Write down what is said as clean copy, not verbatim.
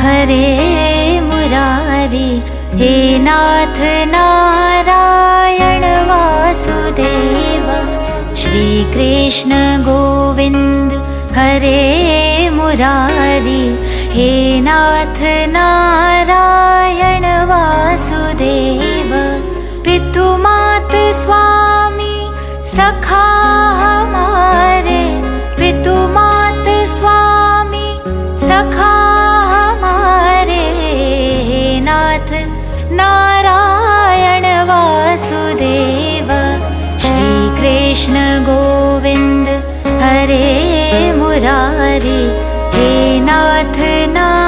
हरे मुरारी। हे नाथ नारायण वासुदेव। श्री कृष्ण गोविंद हरे मुरारी। हे नाथ नारायण वासुदेव। पितु मात स्वामी सखा हमारे। पितु मात स्वामी सखा हमारे। हे नाथ नारायण वासुदेव। श्री कृष्ण गोविंद हरे मुरारी।